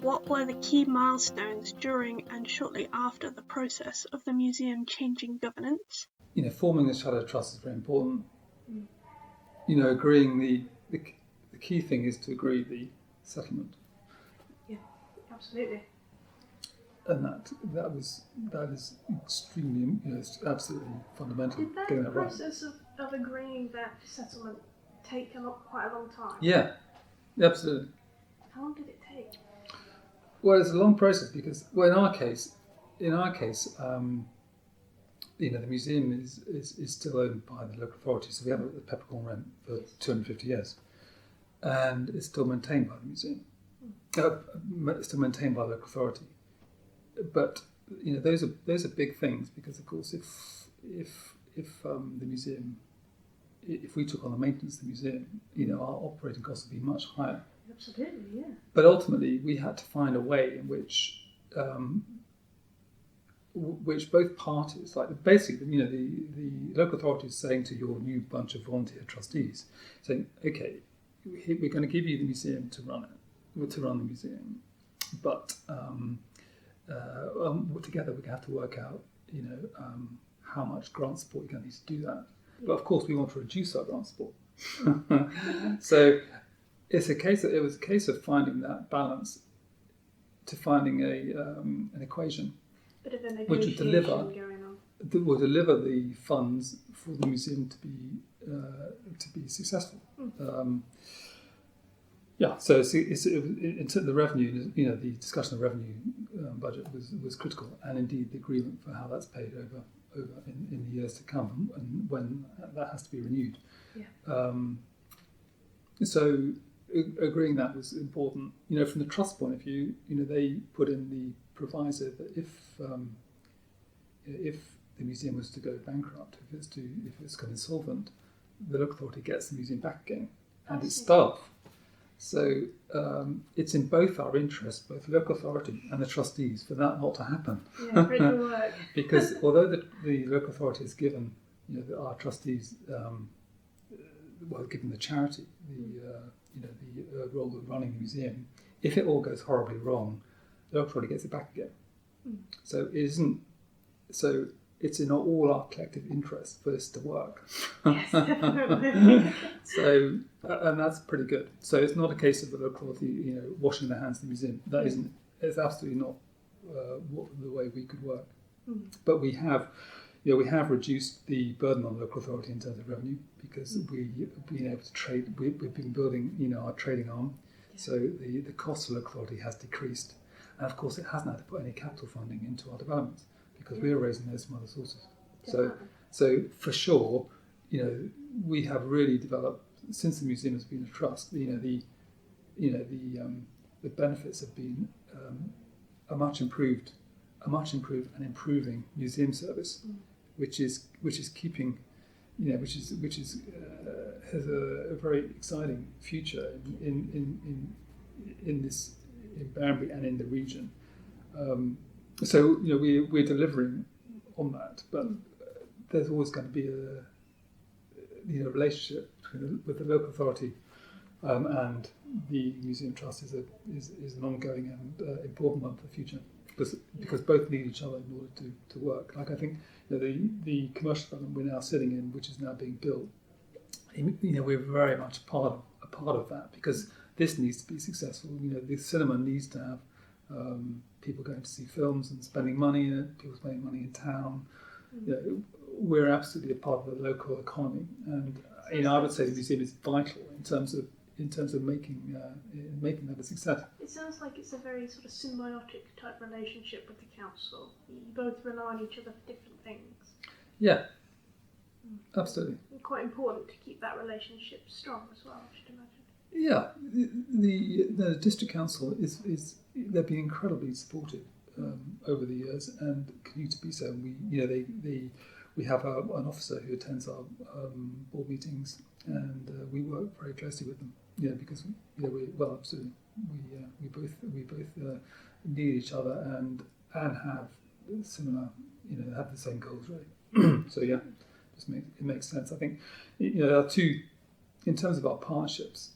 What were the key milestones during and shortly after the process of the museum changing governance? Forming the shadow trust is very important. Agreeing the key thing is to agree the settlement. Yeah, absolutely. And that is extremely, it's absolutely fundamental. Did that process of agreeing that settlement take quite a long time? Yeah, absolutely. How long did it take? Well, it's a long process because, in our case, the museum is still owned by the local authority, so we have a peppercorn rent for 250 years, and it's still maintained by the museum. It's still maintained by the local authority, but those are big things because, of course, if the museum, if we took on the maintenance of the museum, our operating costs would be much higher. Absolutely, yeah. But ultimately, we had to find a way in which both parties, like basically, the local authority is saying to your new bunch of volunteer trustees, saying, okay, we're going to give you the museum to run the museum, but together we have to work out, how much grant support you're going to need to do that. Yeah. But of course, we want to reduce our grant support. So it was a case of finding that balance, to finding an equation which would deliver the funds for the museum to be successful. So in terms of the revenue, the discussion of revenue budget was critical, and indeed the agreement for how that's paid over in the years to come, and when that has to be renewed. Yeah. So agreeing that was important. From the trust point of view, they put in the proviso that if the museum was to go bankrupt, if it's gone insolvent, the local authority gets the museum back again and its staff. So it's in both our interests, both the local authority and the trustees, for that not to happen. Yeah, great work. Because although the local authority has given our trustees, given the charity the role of running the museum, if it all goes horribly wrong, the local authority gets it back again. So it isn't. So it's in all our collective interest for this to work. Yes, definitely. So, and that's pretty good. So it's not a case of the local authority, washing their hands of the museum. That isn't. It's absolutely not the way we could work. But we have reduced the burden on the local authority in terms of revenue, because we've been able to trade. We've been building, our trading arm. So the cost of the local authority has decreased, and of course it hasn't had to put any capital funding into our developments, because we're raising those from other sources. So for sure, we have really developed, since the museum has been a trust. The benefits have been a much improved and improving museum service, which is keeping, which has a very exciting future in Banbury and in the region. So we're delivering on that, but there's always going to be a relationship with the local authority and the museum trust is an ongoing and important one for the future, because both need each other in order to work. Like I think the commercial development we're now sitting in, which is now being built, we're very much a part of that, because this needs to be successful. The cinema needs to have people going to see films and spending money in it, people spending money in town. We're absolutely a part of the local economy, and I would say the museum is vital in terms of making that a success. It sounds like it's a very sort of symbiotic type relationship with the council. You both rely on each other for different things. Yeah, absolutely. And quite important to keep that relationship strong as well, I should imagine. Yeah, the district council they've been incredibly supportive over the years, and continue to be so. We have an officer who attends our board meetings, and we work very closely with them. Because absolutely, we both need each other and have similar, have the same goals, really. So it makes sense. I think there are two, in terms of our partnerships.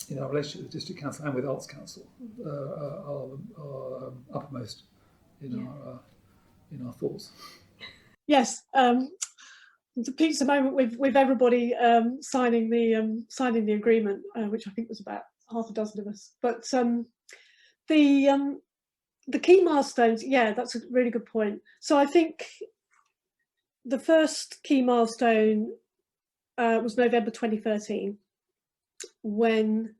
in our relationship with District Council and with Arts Council are uppermost in our thoughts. Yes, the pizza moment with everybody signing the agreement, which I think was about half a dozen of us. But the key milestones, yeah, that's a really good point. So I think the first key milestone was November 2013, when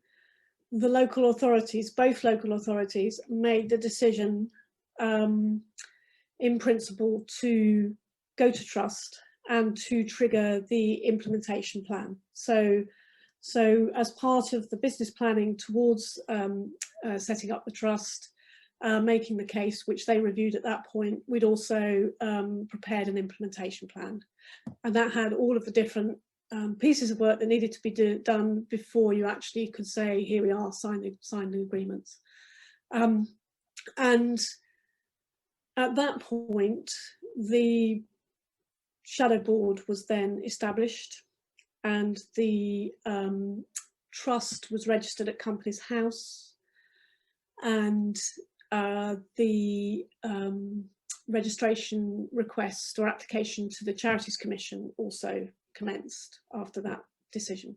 the local authorities, both local authorities, made the decision in principle to go to trust and to trigger the implementation plan. So as part of the business planning towards setting up the trust, making the case, which they reviewed at that point, we'd also prepared an implementation plan. And that had all of the different pieces of work that needed to be done before you actually could say, here we are, sign the agreements. And at that point, the shadow board was then established, and the trust was registered at Companies House, and the registration request or application to the Charities Commission also commenced after that decision.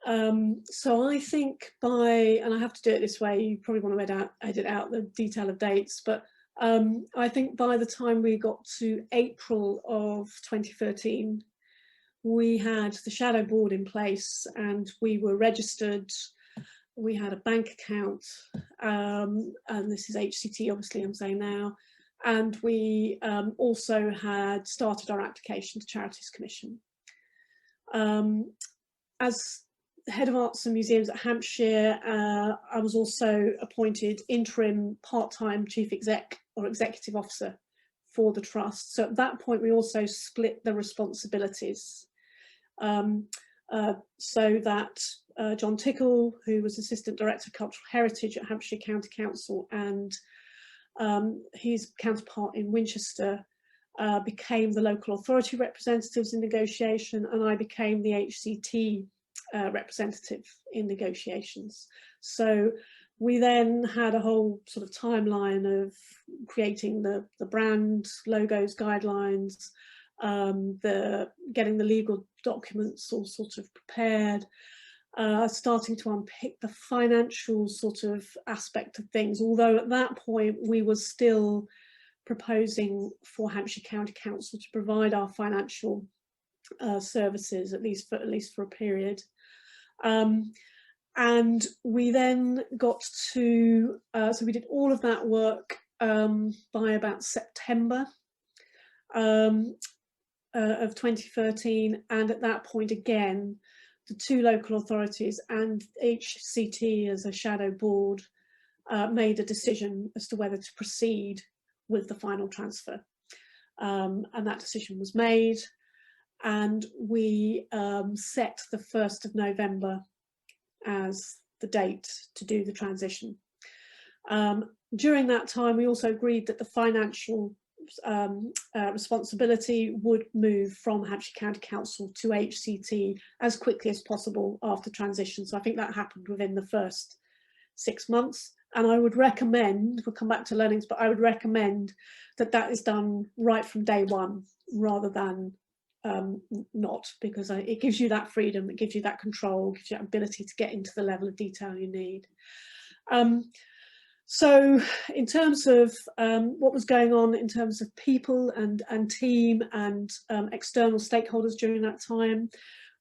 So I think and I have to do it this way, you probably want to edit out the detail of dates, but I think by the time we got to April of 2013, we had the shadow board in place and we were registered. We had a bank account, and this is HCT, obviously I'm saying now, and we also had started our application to Charities Commission. As Head of Arts and Museums at Hampshire, I was also appointed interim part-time chief exec or executive officer for the trust. So at that point, we also split the responsibilities so that John Tickle, who was Assistant Director of Cultural Heritage at Hampshire County Council, and his counterpart in Winchester became the local authority representatives in negotiation, and I became the HCT representative in negotiations. So we then had a whole sort of timeline of creating the brand, logos, guidelines, getting the legal documents all sort of prepared, starting to unpick the financial sort of aspect of things, although at that point we were still proposing for Hampshire County Council to provide our financial services, at least for a period. And we then got to, so we did all of that work by about September of 2013, and at that point again, the two local authorities and HCT as a shadow board made a decision as to whether to proceed with the final transfer. And that decision was made, and we set the 1st of November as the date to do the transition. During that time, we also agreed that the financial responsibility would move from Hampshire County Council to HCT as quickly as possible after transition. So I think that happened within the first 6 months. And I would recommend, we'll come back to learnings, but I would recommend that that is done right from day one rather than not, because it gives you that freedom, it gives you that control, gives you that ability to get into the level of detail you need. So in terms of what was going on in terms of people and team and external stakeholders during that time,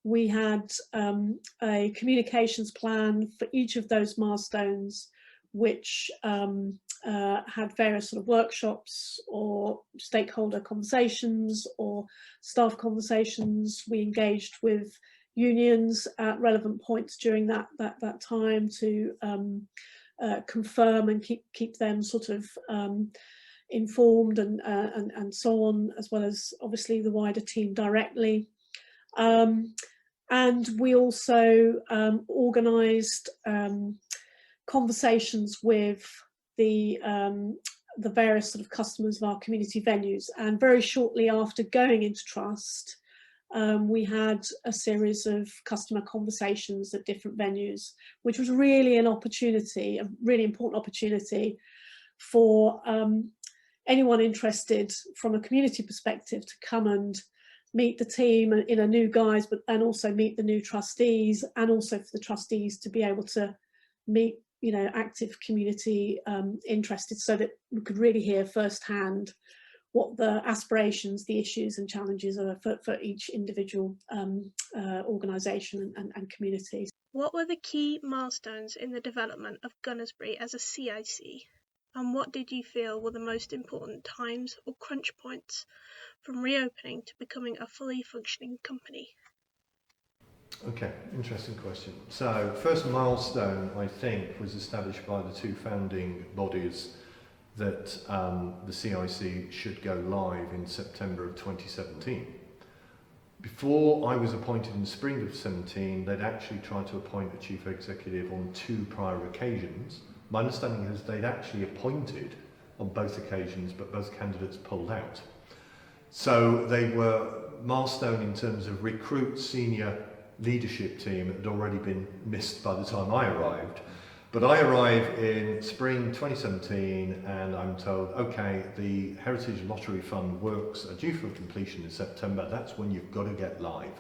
we had a communications plan for each of those milestones, which had various sort of workshops or stakeholder conversations or staff conversations. We engaged with unions at relevant points during that time to confirm and keep them sort of informed and so on, as well as obviously the wider team directly. And we also organised conversations with the various sort of customers of our community venues. And very shortly after going into trust, we had a series of customer conversations at different venues, which was really an opportunity, a really important opportunity for anyone interested from a community perspective to come and meet the team in a new guise, and also meet the new trustees, and also for the trustees to be able to meet, you know, active community interested, so that we could really hear firsthand what the aspirations, the issues and challenges are for each individual organisation and community. What were the key milestones in the development of Gunnersbury as a CIC? And what did you feel were the most important times or crunch points from reopening to becoming a fully functioning company? Okay, interesting question. So, first milestone, I think, was established by the two founding bodies that the CIC should go live in September of 2017. Before I was appointed in the spring of 17, they'd actually tried to appoint a chief executive on 2 prior occasions. My understanding is they'd actually appointed on both occasions, but both candidates pulled out. So they were milestone in terms of recruit senior leadership team that had already been missed by the time I arrived. But I arrive in spring 2017 and I'm told, okay, the Heritage Lottery Fund works are due for completion in September. That's when you've got to get live.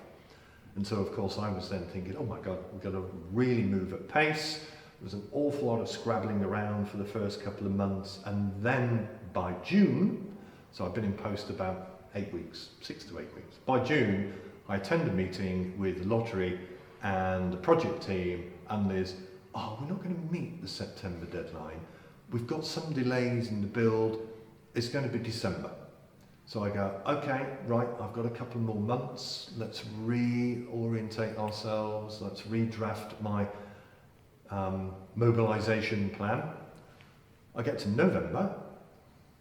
And so, of course, I was then thinking, oh my God, we've got to really move at pace. There was an awful lot of scrabbling around for the first couple of months. And then by June, so I've been in post about 8 weeks, 6 to 8 weeks. By June, I attend a meeting with the lottery and the project team, and there's, oh, we're not going to meet the September deadline. We've got some delays in the build. It's going to be December. So I go, okay, right, I've got a couple more months. Let's reorientate ourselves. Let's redraft my mobilisation plan. I get to November.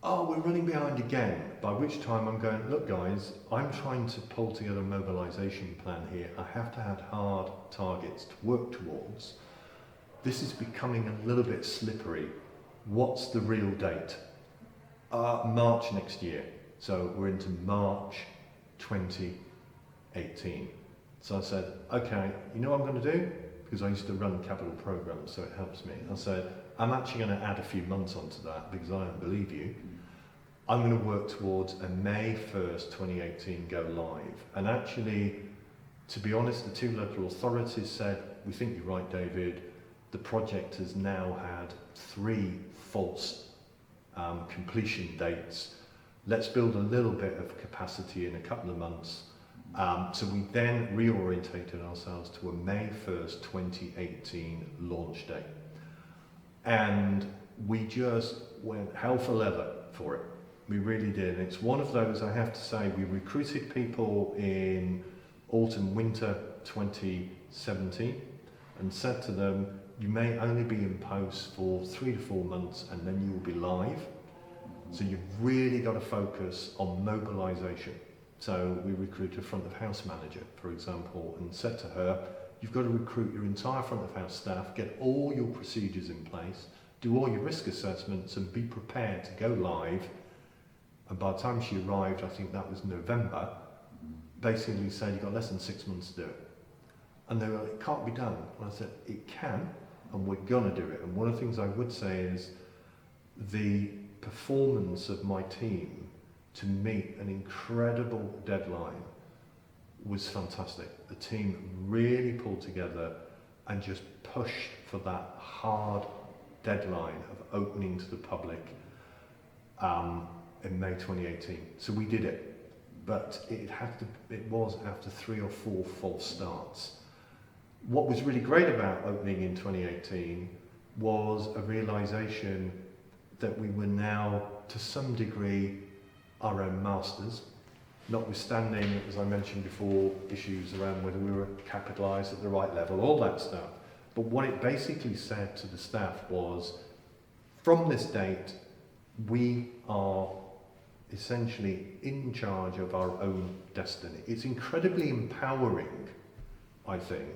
Oh, we're running behind again. By which time I'm going, look guys, I'm trying to pull together a mobilisation plan here. I have to have hard targets to work towards. This is becoming a little bit slippery. What's the real date? March next year. So we're into March 2018. So I said, okay, you know what I'm going to do? Because I used to run capital programs, so it helps me. I said, I'm actually going to add a few months onto that because I don't believe you. I'm going to work towards a May 1st, 2018 go live. And actually, to be honest, the 2 local authorities said, we think you're right, David. The project has now had 3 false completion dates. Let's build a little bit of capacity in a couple of months. So we then reorientated ourselves to a May 1st, 2018 launch date. And we just went hell for leather for it. We really did. And it's one of those, I have to say, we recruited people in autumn, winter 2017 and said to them, you may only be in post for 3 to 4 months and then you will be live. So you've really got to focus on mobilisation. So we recruited a front of house manager, for example, and said to her, you've got to recruit your entire front of house staff, get all your procedures in place, do all your risk assessments and be prepared to go live. And by the time she arrived, I think that was November, basically said you've got less than 6 months to do it. And they were like, it can't be done. And I said, it can, and we're going to do it. And one of the things I would say is the performance of my team to meet an incredible deadline was fantastic. The team really pulled together and just pushed for that hard deadline of opening to the public in May 2018. So we did it, but it was after 3 or 4 false starts. What was really great about opening in 2018 was a realisation that we were now, to some degree, our own masters, notwithstanding, as I mentioned before, issues around whether we were capitalised at the right level, all that stuff. But what it basically said to the staff was, from this date, we are essentially in charge of our own destiny. It's incredibly empowering, I think,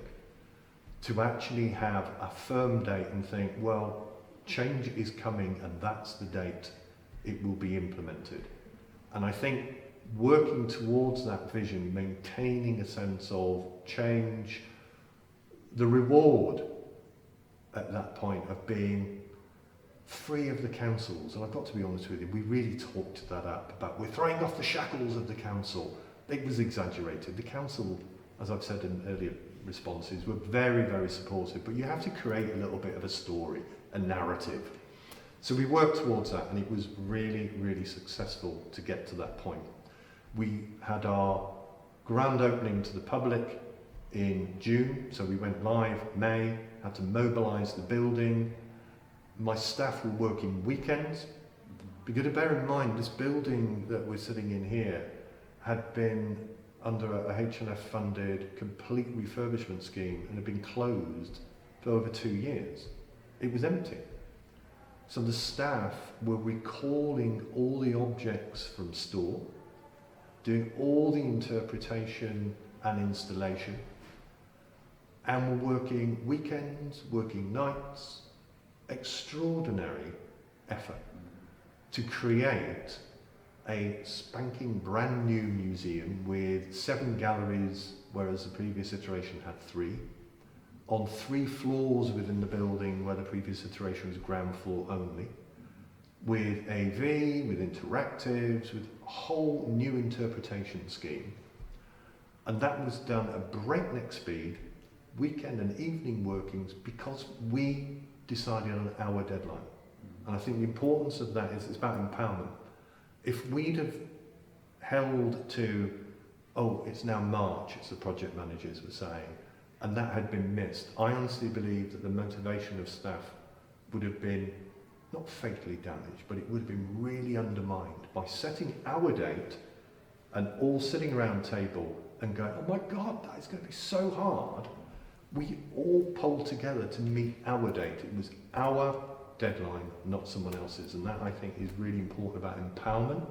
to actually have a firm date and think, well, change is coming and that's the date it will be implemented. And I think working towards that vision, maintaining a sense of change, the reward at that point of being free of the councils. And I've got to be honest with you, we really talked that up about we're throwing off the shackles of the council. It was exaggerated. The council, as I've said in earlier responses, were very, very supportive, but you have to create a little bit of a story, a narrative. So we worked towards that, and it was really, really successful to get to that point. We had our grand opening to the public in June, so we went live May, had to mobilise the building. My staff were working weekends. You've got to bear in mind, this building that we're sitting in here had been under a H&F funded complete refurbishment scheme and had been closed for over 2 years. It was empty. So the staff were recalling all the objects from store, doing all the interpretation and installation, and were working weekends, working nights, extraordinary effort to create a spanking brand new museum with 7 galleries, whereas the previous iteration had 3, on 3 floors within the building where the previous iteration was ground floor only, with AV, with interactives, with a whole new interpretation scheme. And that was done at breakneck speed, weekend and evening workings, because we decided on our deadline. And I think the importance of that is it's about empowerment. If we'd have held to, oh, it's now March, as the project managers were saying, and that had been missed, I honestly believe that the motivation of staff would have been not fatally damaged, but it would have been really undermined by setting our date and all sitting around a table and going, oh my God, that is going to be so hard. We all pulled together to meet our date. It was our deadline, not someone else's. And that, I think, is really important about empowerment.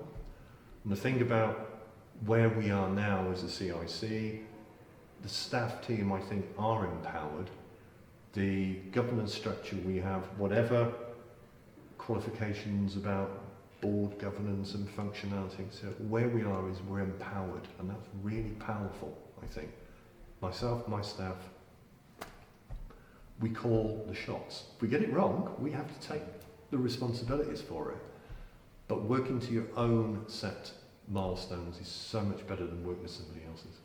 And the thing about where we are now as a CIC, the staff team, I think, are empowered. The governance structure we have, whatever qualifications about board governance and functionality, so where we are is we're empowered. And that's really powerful, I think. Myself, my staff, we call the shots. If we get it wrong, we have to take the responsibilities for it. But working to your own set milestones is so much better than working with somebody else's.